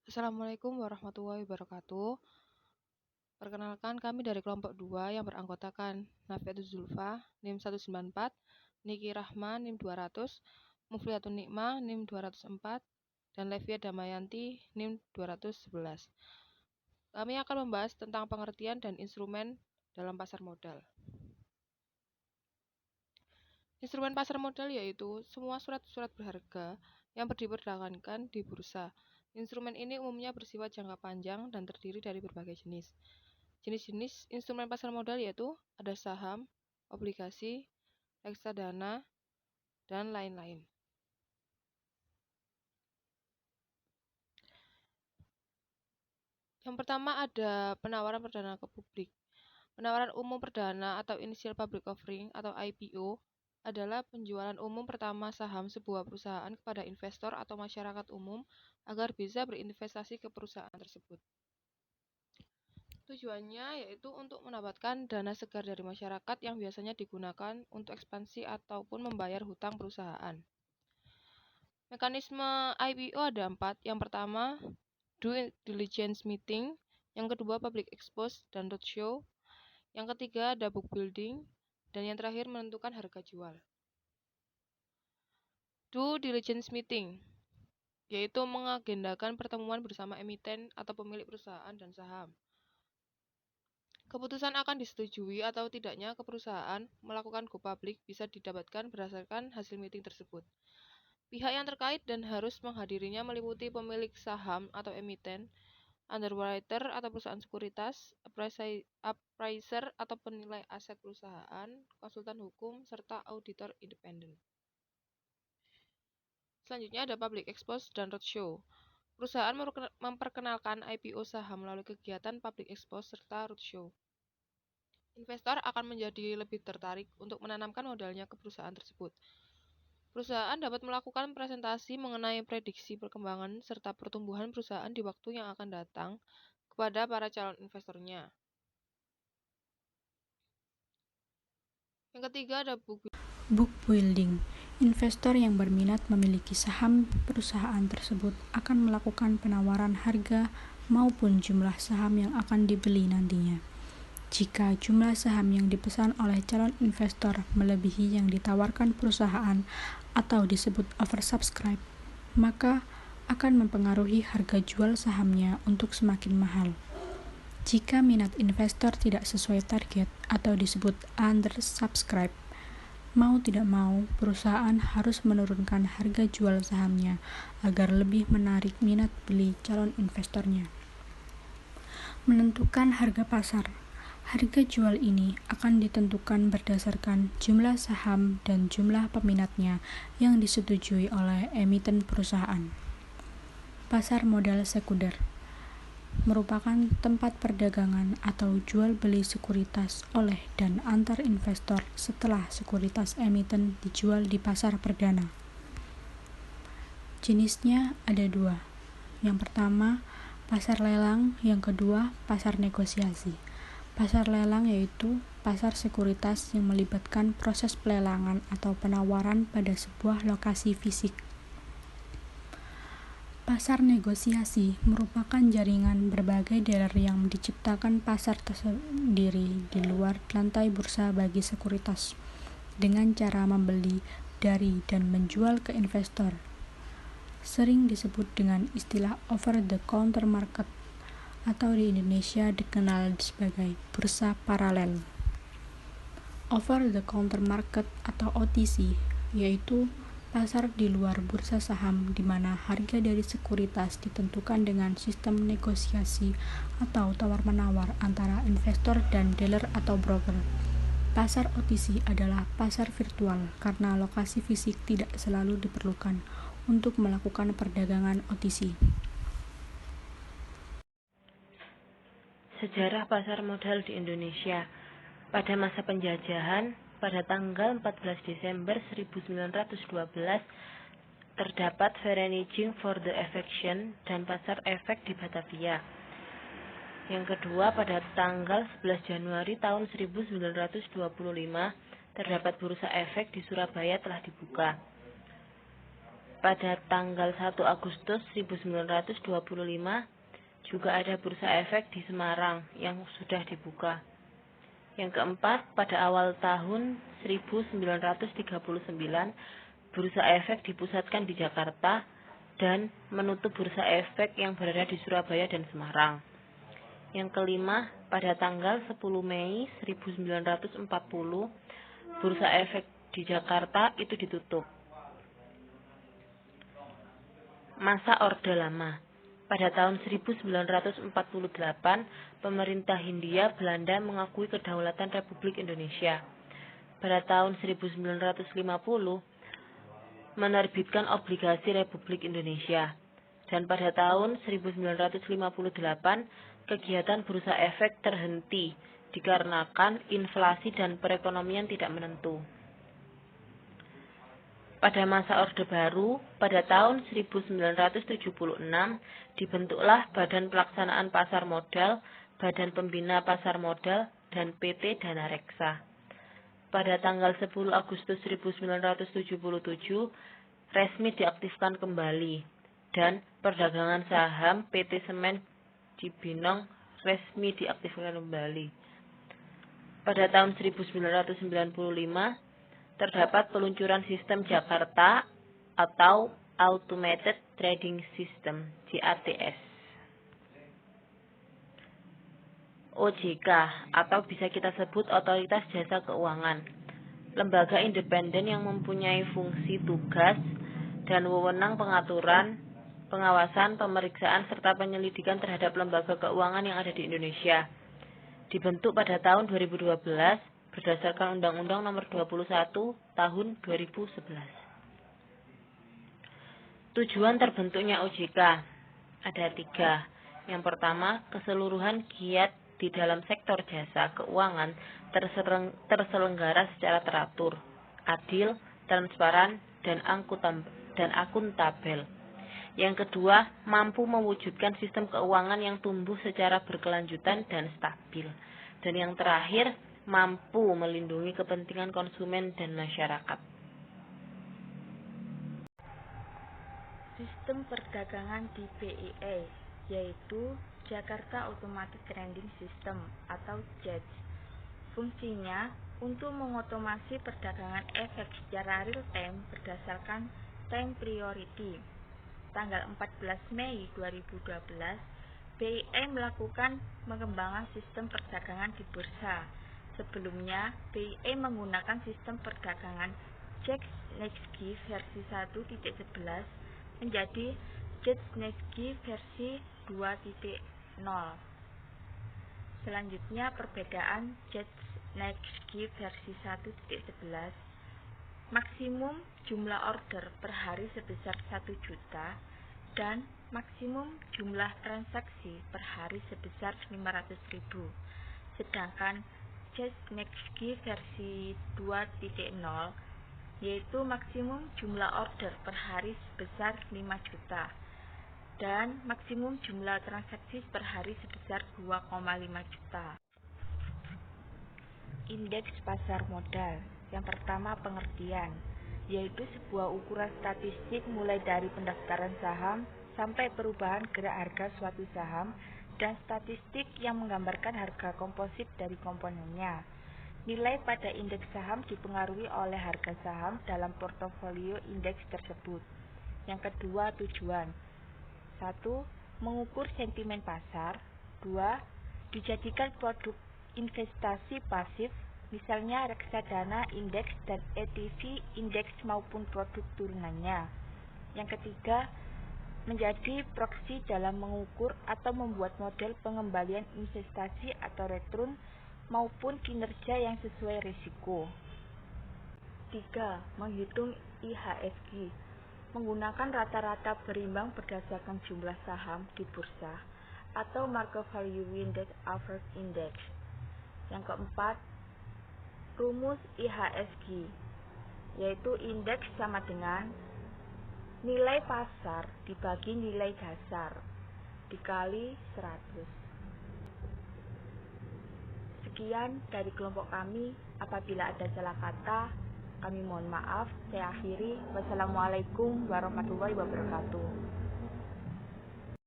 Assalamualaikum warahmatullahi wabarakatuh. Perkenalkan, kami dari kelompok 2 yang beranggotakan Nafiatul Zulfa, NIM 194, Niki Rahma, NIM 200, Mufliatun Nikmah, NIM 204, dan Levia Damayanti, NIM 211. Kami akan membahas tentang pengertian dan instrumen dalam pasar modal. Instrumen pasar modal yaitu semua surat-surat berharga yang diperdagangkan di bursa. Instrumen ini umumnya bersifat jangka panjang dan terdiri dari berbagai jenis. Jenis-jenis instrumen pasar modal yaitu ada saham, obligasi, reksadana, dan lain-lain. Yang pertama ada penawaran perdana ke publik. Penawaran umum perdana atau Initial Public Offering atau IPO adalah penjualan umum pertama saham sebuah perusahaan kepada investor atau masyarakat umum agar bisa berinvestasi ke perusahaan tersebut. Tujuannya yaitu untuk mendapatkan dana segar dari masyarakat yang biasanya digunakan untuk ekspansi ataupun membayar hutang perusahaan. Mekanisme IPO ada 4. Yang pertama, due diligence meeting. Yang kedua, public expose dan roadshow. Yang ketiga, ada book building. Dan yang terakhir, menentukan harga jual. Due diligence meeting, yaitu mengagendakan pertemuan bersama emiten atau pemilik perusahaan dan saham. Keputusan akan disetujui atau tidaknya ke perusahaan melakukan go public bisa didapatkan berdasarkan hasil meeting tersebut. Pihak yang terkait dan harus menghadirinya meliputi pemilik saham atau emiten, underwriter atau perusahaan sekuritas, appraiser atau penilai aset perusahaan, konsultan hukum, serta auditor independen. Selanjutnya ada public expose dan roadshow. Perusahaan memperkenalkan IPO saham melalui kegiatan public expose serta roadshow. Investor akan menjadi lebih tertarik untuk menanamkan modalnya ke perusahaan tersebut. Perusahaan dapat melakukan presentasi mengenai prediksi perkembangan serta pertumbuhan perusahaan di waktu yang akan datang kepada para calon investornya. Yang ketiga ada Book building. Investor yang berminat memiliki saham perusahaan tersebut akan melakukan penawaran harga maupun jumlah saham yang akan dibeli nantinya. Jika jumlah saham yang dipesan oleh calon investor melebihi yang ditawarkan perusahaan atau disebut oversubscribe, maka akan mempengaruhi harga jual sahamnya untuk semakin mahal. Jika minat investor tidak sesuai target atau disebut undersubscribe, mau tidak mau perusahaan harus menurunkan harga jual sahamnya agar lebih menarik minat beli calon investornya. Menentukan harga pasar. Harga jual ini akan ditentukan berdasarkan jumlah saham dan jumlah peminatnya yang disetujui oleh emiten perusahaan. Pasar modal sekunder merupakan tempat perdagangan atau jual beli sekuritas oleh dan antar investor setelah sekuritas emiten dijual di pasar perdana. Jenisnya ada 2. Yang pertama, pasar lelang, yang kedua, pasar negosiasi. Pasar lelang yaitu pasar sekuritas yang melibatkan proses pelelangan atau penawaran pada sebuah lokasi fisik. Pasar negosiasi merupakan jaringan berbagai dealer yang diciptakan pasar tersendiri di luar lantai bursa bagi sekuritas, dengan cara membeli dari dan menjual ke investor. Sering disebut dengan istilah over-the-counter market atau di Indonesia dikenal sebagai bursa paralel. Over-the-counter market atau OTC yaitu pasar di luar bursa saham di mana harga dari sekuritas ditentukan dengan sistem negosiasi atau tawar-menawar antara investor dan dealer atau broker. Pasar OTC adalah pasar virtual karena lokasi fisik tidak selalu diperlukan untuk melakukan perdagangan OTC. Sejarah pasar modal di Indonesia. Pada masa penjajahan, pada tanggal 14 Desember 1912, terdapat Vereniging for the Affection dan pasar efek di Batavia. Yang kedua, pada tanggal 11 Januari tahun 1925, terdapat bursa efek di Surabaya telah dibuka. pada tanggal 1 Agustus 1925 juga ada bursa efek di Semarang yang sudah dibuka. Yang keempat, pada awal tahun 1939, bursa efek dipusatkan di Jakarta dan menutup bursa efek yang berada di Surabaya dan Semarang. Yang kelima, pada tanggal 10 Mei 1940, bursa efek di Jakarta itu ditutup. Masa Orde Lama. Pada tahun 1948, pemerintah Hindia Belanda mengakui kedaulatan Republik Indonesia. Pada tahun 1950, menerbitkan obligasi Republik Indonesia. Dan pada tahun 1958, kegiatan bursa efek terhenti dikarenakan inflasi dan perekonomian tidak menentu. Pada masa Orde Baru, pada tahun 1976, dibentuklah Badan Pelaksanaan Pasar Modal, Badan Pembina Pasar Modal, dan PT Dana Reksa. Pada tanggal 10 Agustus 1977, resmi diaktifkan kembali, dan perdagangan saham PT Semen Cibinong resmi diaktifkan kembali. Pada tahun 1995, terdapat peluncuran sistem Jakarta atau Automated Trading System (JATS). OJK atau bisa kita sebut Otoritas Jasa Keuangan, lembaga independen yang mempunyai fungsi, tugas, dan wewenang pengaturan, pengawasan, pemeriksaan, serta penyelidikan terhadap lembaga keuangan yang ada di Indonesia. Dibentuk pada tahun 2012 berdasarkan Undang-Undang Nomor 21 Tahun 2011. Tujuan terbentuknya OJK ada 3. Yang pertama, keseluruhan giat di dalam sektor jasa keuangan terselenggara secara teratur, adil, transparan, dan akuntabel. Yang kedua, mampu mewujudkan sistem keuangan yang tumbuh secara berkelanjutan dan stabil. Dan yang terakhir, mampu melindungi kepentingan konsumen dan masyarakat. Sistem perdagangan di BIA, yaitu Jakarta Automatic Trading System atau JATS. Fungsinya untuk mengotomasi perdagangan efek secara real time berdasarkan time priority. Tanggal 14 Mei 2012, BIA melakukan pengembangan sistem perdagangan di bursa. Sebelumnya, BIA menggunakan sistem perdagangan JATS-NEXGI versi 1.11 menjadi JATS-NEXGI versi 2.0. Selanjutnya, perbedaan JATS-NEXGI versi 1.11, maksimum jumlah order per hari sebesar 1 juta dan maksimum jumlah transaksi per hari sebesar 500.000. Sedangkan JATS-NEXGI versi 2.0 yaitu maksimum jumlah order per hari sebesar 5 juta dan maksimum jumlah transaksi per hari sebesar 2,5 juta. Indeks pasar modal. Yang pertama, pengertian, yaitu sebuah ukuran statistik mulai dari pendaftaran saham sampai perubahan gerak harga suatu saham dan statistik yang menggambarkan harga komposit dari komponennya. Nilai pada indeks saham dipengaruhi oleh harga saham dalam portofolio indeks tersebut. Yang kedua, tujuan. 1. Mengukur sentimen pasar. 2. Dijadikan produk investasi pasif, misalnya reksadana indeks dan ETF indeks maupun produk turunannya. Yang ketiga, menjadi proksi dalam mengukur atau membuat model pengembalian investasi atau return maupun kinerja yang sesuai risiko. 3. Menghitung IHSG, menggunakan rata-rata berimbang berdasarkan jumlah saham di bursa atau Market Value Weighted Average Index. Yang keempat, rumus IHSG, yaitu indeks sama dengan nilai pasar dibagi nilai dasar dikali 100. Sekian dari kelompok kami. Apabila ada salah kata, Kami mohon maaf. Saya akhiri. Wassalamualaikum warahmatullahi wabarakatuh.